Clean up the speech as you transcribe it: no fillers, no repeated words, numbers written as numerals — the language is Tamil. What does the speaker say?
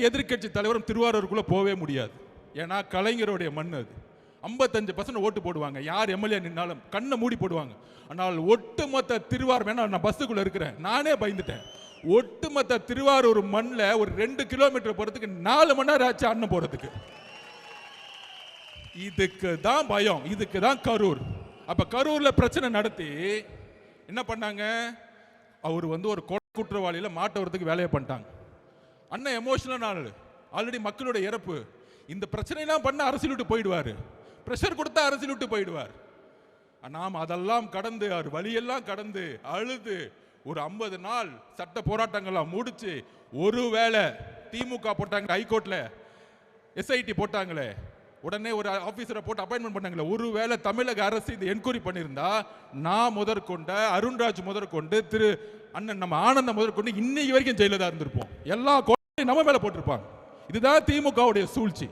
எதிர்க்கட்சி தலைவரும் திருவாரூருக்குள்ள போவே முடியாது. ஏன்னா கலைஞருடைய மண் அது. 55% ஓட்டு போடுவாங்க. யார் எம்எல்ஏ நின்னாலும் கண்ணை மூடி போடுவாங்க. ஆனால் ஒட்டுமொத்த திருவாரூர், வேணா நான் பஸ்ஸுக்குள்ள இருக்கிறேன், நானே பயந்துட்டேன். ஒட்டுமொத்த திருவாரூர் மண்ணில் ஒரு 2 கிலோமீட்டர் போறதுக்கு 4 மணி நேரம் ஆச்சு அண்ணன் போறதுக்கு. இதுக்கு தான் பயம், இதுக்கு தான் கரூர். அப்ப கரூர்ல பிரச்சனை நடத்தி என்ன பண்ணாங்க, அவர் ஒரு குற்றவாளியில மாட்டவரத்துக்கு வேலையை பண்ணிட்டாங்க. அண்ணன் எமோஷனல் ஆளு, ஆல்ரெடி மக்களுடைய இறப்பு. இந்த பிரச்சனைலாம் பண்ண அரசியல் விட்டு போயிடுவார், பிரஷர் கொடுத்தா அரசியல் விட்டு போயிடுவார். நாம் அதெல்லாம் கடந்து, அவர் வழியெல்லாம் கடந்து அழுது ஒரு 50 நாள் சட்ட போராட்டங்கள்லாம் முடிச்சு, ஒருவேளை திமுக போட்டாங்க ஹைகோர்ட்ல எஸ்ஐடி போட்டாங்களே, உடனே ஒரு ஆபீசரை போட்டு அப்பாயின்மெண்ட் பண்ணாங்களே, ஒருவேளை தமிழக அரசு இந்த என்கொயரி பண்ணியிருந்தா நான் முதற்கொண்ட அருண்ராஜ் முதற்கொண்டு திரு அண்ணன் நம்ம ஆனந்த முதற்கொண்டு இன்னைக்கு வரைக்கும் ஜெயில தான் இருந்திருப்போம். எல்லா கோட்டையும் நம்ம மேல போட்டிருப்பாங்க. இதுதான் திமுகவுடைய சூழ்ச்சி.